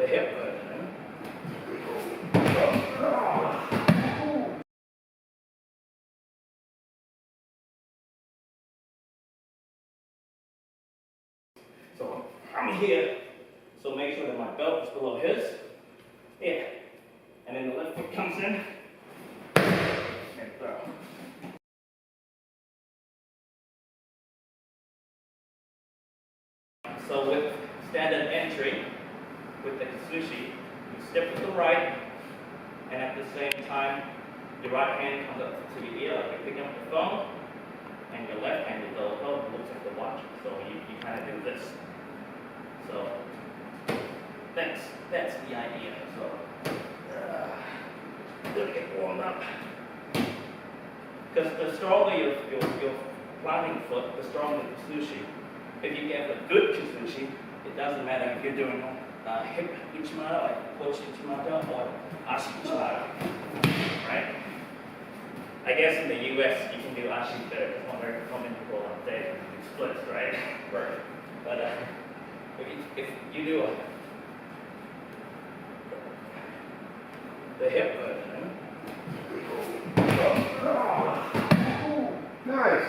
the hip version. So I'm here, so make sure that my belt is below his. Yeah. And then the left foot comes in and throw. So with standard entry, with the sushi, you step to the right, and at the same time, your right hand comes up to your ear, like you're picking up the phone, and your left hand is also looks at the watch. So you kind of do this. So that's the idea. So gonna get warmed up. Because the stronger your planting foot, the stronger the sushi. If you get a good sushi, it doesn't matter if you're doing hip ichimata, like push ichimata, or ashi ichimata, right? I guess in the US you can do ashi better. It's not very common people out there do splits, right? Right. But if you do the hip version. Nice.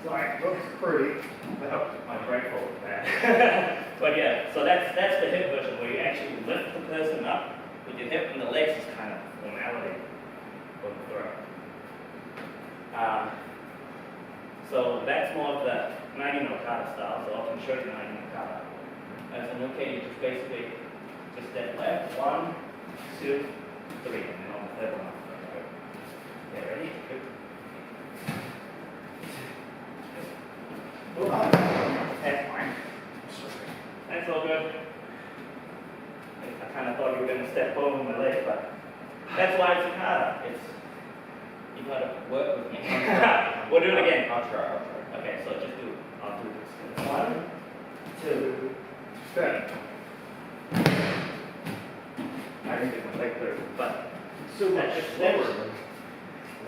Sorry. Looks pretty. I'm grateful for that. But yeah, so that's the hip version where you actually lift the person up with your hip, and the legs is kind of formality for the throw. So that's more of the Nagi no kata style, so I can show you Nagi no kata. As an okay, you just basically just step left, 1, 2, 3, and then on the third one. Okay, ready? That's fine. That's all good. I kind of thought you were going to step over my leg, but that's why it's a kata. You got to work with me. We'll do it again. I'll try. Okay, so just I'll do this. 1, 2, Step. I didn't get my leg through, but So much slower.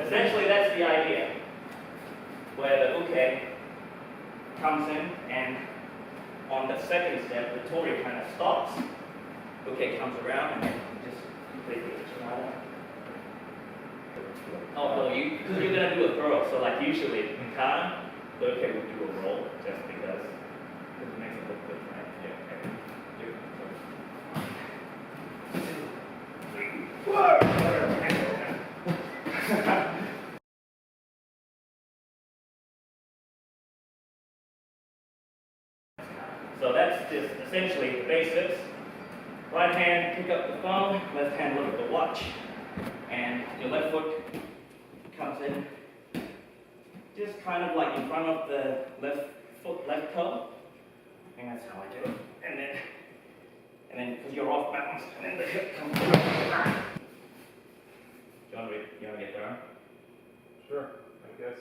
essentially that's the idea. Where the uke comes in, and on the second step, the tori kind of stops. Uke comes around, and then you just completely ichimata. Oh, well, because you're going to do a throw, so like usually in kata, the uke will do a roll just because it makes it look good, right? Yeah, okay. So that's just essentially the basics. Right hand, pick up the phone, left hand, look at the watch, and your left foot comes in just kind of like in front of the left foot, left toe. I think that's how I do it. And then because you're off balance, and then the hip comes in. Do you want to get there? Sure, I guess.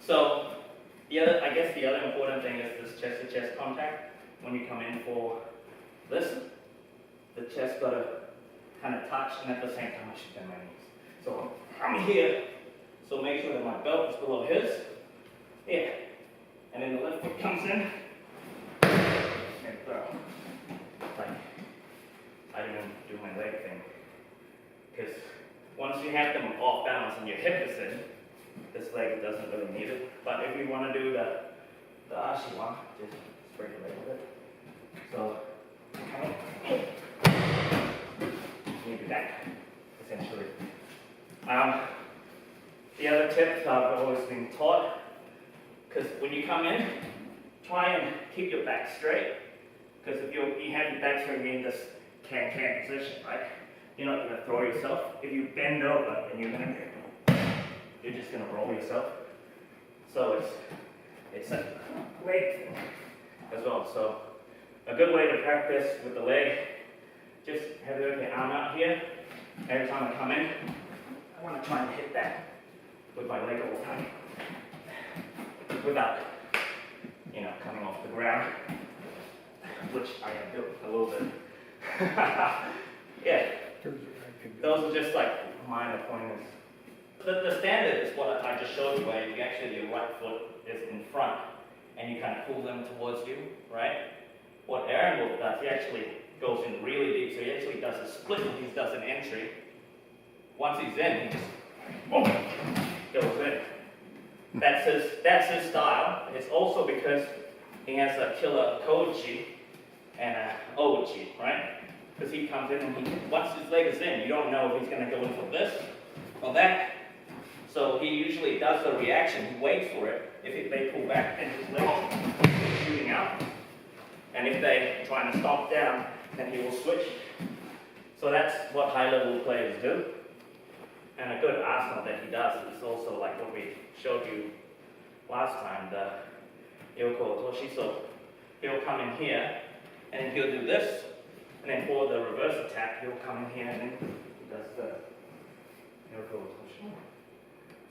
So I guess the other important thing is this chest-to-chest contact. When you come in for this, the chest got to kind of touch, and at the same time I should bend my knees. So I'm here, so make sure that my belt is below his. Yeah. And then the left foot comes in and throw. Like, I didn't do my leg thing. Because once you have them off balance and your hip is in, this leg doesn't really need it. But if you want to do the ashi one, just spread your leg a bit. So, you do that, essentially. The other tip I've always been taught, because when you come in, try and keep your back straight. Because if you have your back straight, you're in this can-can position, right? You're not going to throw yourself. If you bend over, then you're just going to roll yourself. So it's a leg thing as well. So a good way to practice with the leg, just have your arm out here. Every time I come in, I want to try and hit that with my leg all the time, without, coming off the ground, which I am doing a little bit. Yeah, those are just like minor pointers. The standard is what I just showed you, where you actually your right foot is in front, and you kind of pull them towards you, right? What Aaron Wolf does, he actually goes in really deep, so he actually does a split when he does an entry. Once he's in, he just boom, goes in. That's his style. It's also because he has a killer Koji and a Uchi, right? Because he comes in and once his leg is in, you don't know if he's going to go in for this or that. So he usually does the reaction. He waits for it. If they pull back, then his leg is shooting out. And if they're trying to stomp down, then he will switch. So that's what high-level players do. And a good asana that he does is also like what we showed you last time, the Yoko Otoshi. So he'll come in here, and then he'll do this, and then for the reverse attack, he'll come in here, and then he does the Yoko Otoshi.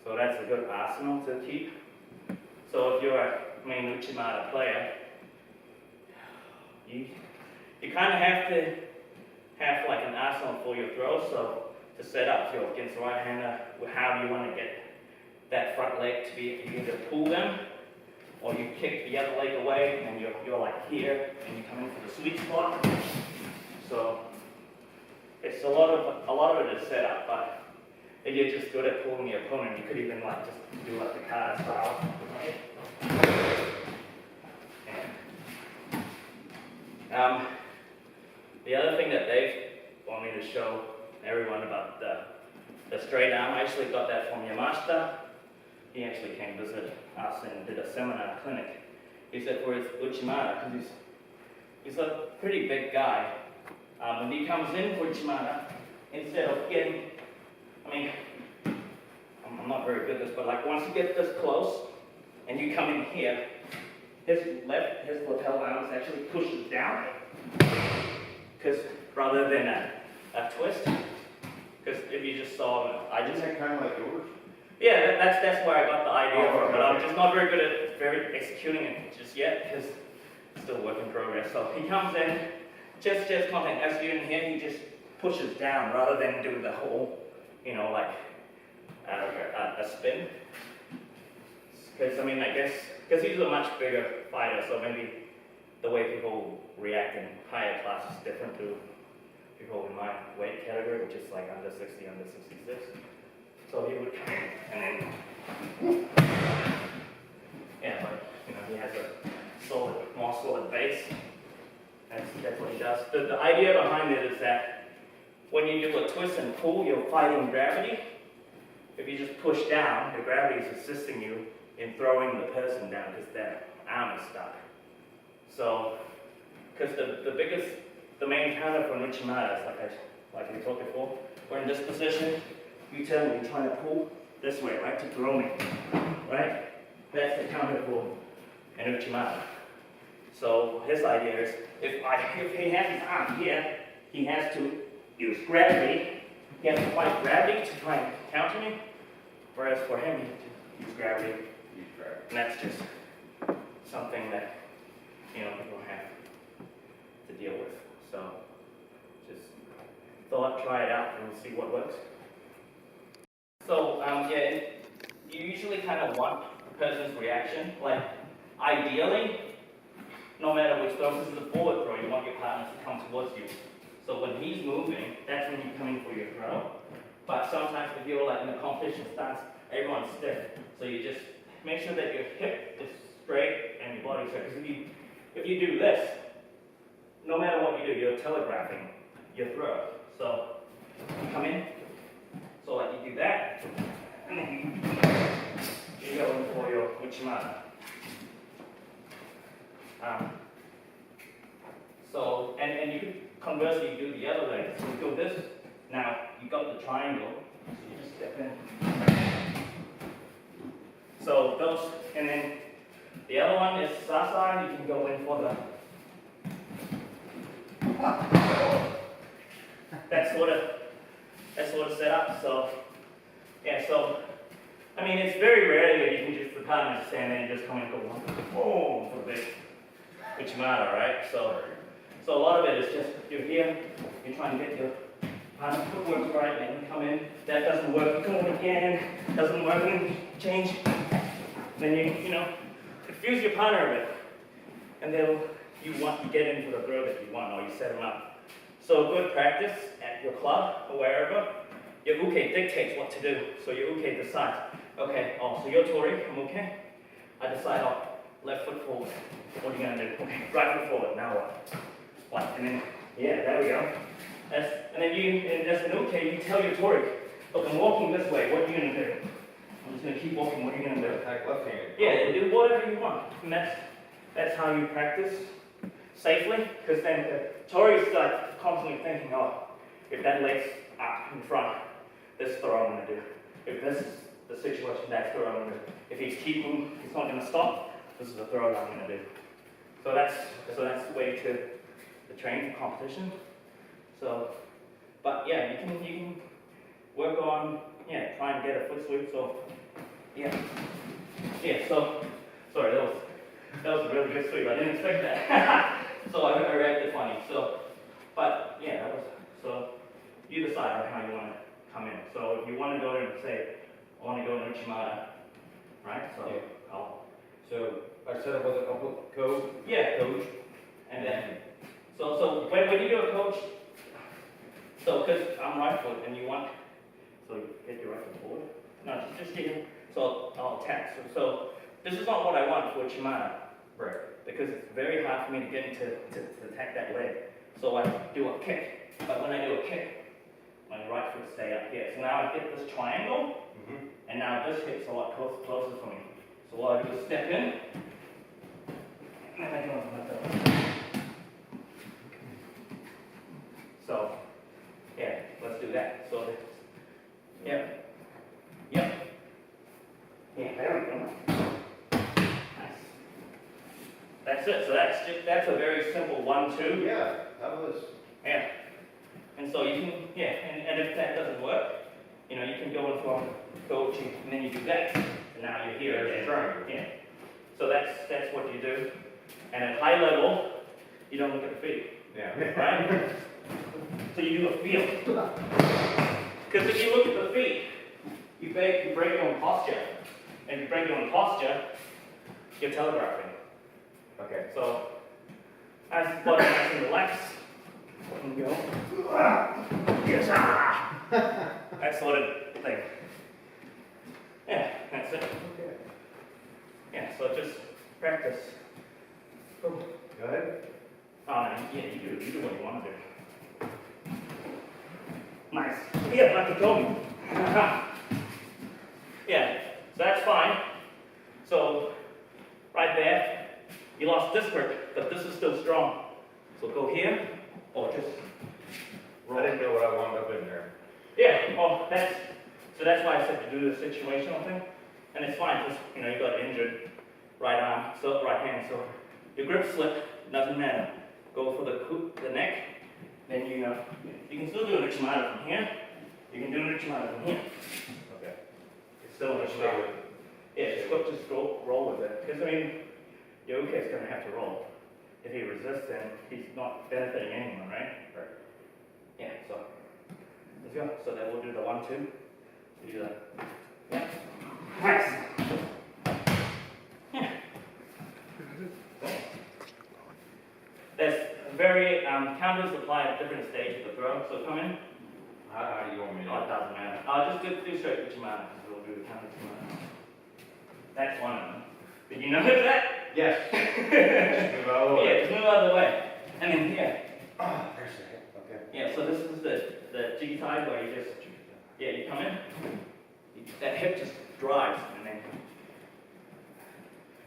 So that's a good asana to keep. So if you're a main Uchimata player, you kind of have to have like an asana for your throw. So to set up your against the right hander, how you want to get that front leg to be, you either pull them or you kick the other leg away and you're like here and you come in for the sweet spot. So it's a lot of it is set up, but if you're just good at pulling the opponent, you could even like just do like the kata style. Right? The other thing that they want me to show everyone about the straight arm, I actually got that from Yamashita. He actually came visit us and did a seminar clinic. He said for his Uchimata, because he's a pretty big guy. When he comes in for Uchimata, instead of getting, I mean, I'm not very good at this, but like once you get this close and you come in here, his lapel arms actually pushes down, because rather than a twist, because if you just saw, Isn't that kind of like yours? yeah, that's where I got the idea from, but I'm just not very good at executing it just yet, because it's still a work in progress. So he comes in, just contact, as you in here, he just pushes down rather than do the whole, like a spin. Because I mean, I guess because he's a much bigger fighter, so maybe the way people react in higher class is different to people in my weight category, which is like under 60, under 66. So he would come in and then, yeah, but he has a more solid base. That's what he does. The idea behind it is that when you do a twist and pull, you're fighting gravity. If you just push down, the gravity is assisting you in throwing the person down because their arm is stuck. So, because the main counter for Uchimata is like we talked before, we're in this position, you tell me you're trying to pull this way, right, to throw me, right? That's the counter for an Uchimata. So his idea is, if he has his arm here, he has to use gravity. He has to fight gravity to try and counter me, whereas for him, he has to use gravity. And that's just something that, people have to deal with. So, just thought, try it out and see what works. So, you usually kind of want a person's reaction. Like, ideally, no matter which throw, this is a forward throw, you want your partner to come towards you. So when he's moving, that's when you're coming for your throw. But sometimes if you're like in a competition stance, everyone's stiff. So you just make sure that your hip is straight and your body straight. Because if you do this, no matter what you do, you're telegraphing your throw. So you come in, so like you do that, and then you go in for your Uchimata. So, and you could conversely do the other leg. So you do this, now you got the triangle, so you just step in. So those, and then the other one is Sasa, you can go in for the, that's sort of set up. So, yeah, so, I mean, it's very rare that you can just, the partner stand there and just come and go, boom, for big Uchimata, right? So a lot of it is just, you're here, you're trying to get your partner footwork right, and you come in, that doesn't work, you come in again, doesn't work, and change. Then you confuse your partner a bit. And then you get into the throw that you want, or you set them up. So good practice at your club or wherever, your uke dictates what to do. So your uke decides, okay, oh, so you're Tori, I'm okay. I decide, oh, left foot forward. What are you gonna do? Okay, right foot forward, now what? What? And then, yeah, there we go. And then as an uke, you tell your Tori, look, I'm walking this way, what are you gonna do? I'm just gonna keep walking, what are you gonna do? Attack left-handed. Yeah, do whatever you want. And that's how you practice safely, because then Tori's like constantly thinking, oh, if that leg's up in front, this is the throw I'm going to do. If this is the situation, that's the throw I'm going to do. If he's not going to stop, this is the throw that I'm going to do. So that's the way to train for competition. So, but yeah, you can work on, try and get a foot sweep. So, so, sorry, that was a really good sweep. I didn't expect that. So I reacted funny. So, but yeah, so you decide on how you want to come in. So if you want to go and say, I want to go in Uchimata, right? So So I set up with a code. Yeah, coach. And then, so when you do a coach, so because I'm right foot and you want, so you get your right foot forward. No, just get your, so I'll attack. So this is not what I want for Uchimata. Right. Because it's very hard for me to get into to attack that leg. So I do a kick. But when I do a kick, my right foot stay up here. So now I get this triangle, and now this hits a lot closer for me. So what I do is step in, and then I go into my toe. So, yeah, let's do that. So, yeah, there we go. That's it. So that's a very simple 1-2. Yeah, that was. Yeah. And so you can, and if that doesn't work, you can go in for coaching, and then you do that, and now you're here again. Yeah. So that's what you do. And at high level, you don't look at the feet. Yeah. Right? So you do a feel. Because if you look at the feet, you break your own posture. And if you break your own posture, you're telegraphing. Okay. So, as the body nice and relaxed, and go. Yes, that sort of thing. Yeah, that's it. Okay. Yeah, so just practice. Go ahead. Yeah, you do what you want to do. Nice. Yeah, like you told me. Yeah, so that's fine. So, right there. You lost this grip, but this is still strong. So go here, or just roll. I didn't know what I wound up in there. Yeah, well, that's why I said to do the situational thing. And it's fine, because, you got injured right arm, so right hand, so your grip slip, doesn't matter. Go for the neck, then you can still do an Uchimata from here. You can do an Uchimata from here. Okay. It's still an Uchimata. Yeah, just roll with it. Because, your uke is going to have to roll. If he resists, then he's not benefiting anyone, right? Right. Yeah, so let's go. So then we'll do the 1-2. We do that. Yeah. Nice. Yeah. There's very counters apply at different stages of the throw. So come in. How do you want me to? Oh, it doesn't matter. I'll just do straight Uchimata because we'll do the counter Uchimata. That's one of them. Did you notice that? Yes. Just move out of the way. Yeah, just move out of the way. And then here. Oh, there's the hip. Okay. Yeah, so this is the G side where you just, you come in, that hip just drives, and then.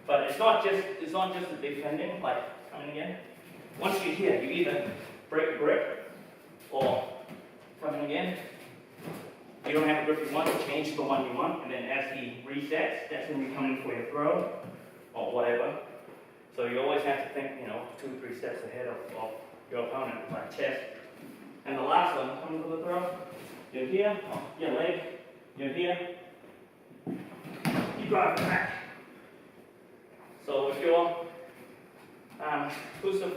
But it's not just the defending, like coming again. Once you're here, you either break grip or coming again. You don't have the grip you want, you change the one you want, and then as he resets, that's when you come in for your throw or whatever. So you always have to think, 2-3 steps ahead of your opponent, like chest. And the last one, coming for the throw, you're here, your leg, you're here, you drive it back. So if you're, who's the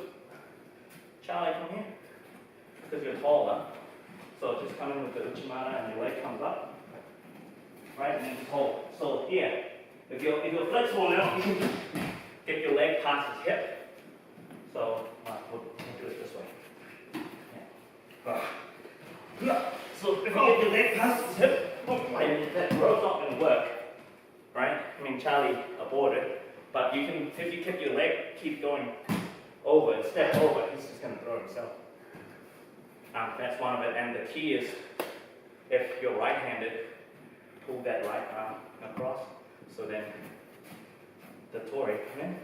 Charlie from here? Because you're taller. So just come in with the Uchimata and your leg comes up, right, and then just hold. So here, if you're flexible now, you can leg past his hip. So we'll do it this way. Yeah. So if you get your leg past his hip, and that rope's not going to work, right? I mean, Charlie aborted, but you can, if you keep your leg, keep going over and step over, he's just going to throw himself. That's one of it, and the key is, if you're right-handed, pull that right arm across, so then the Tori, come in.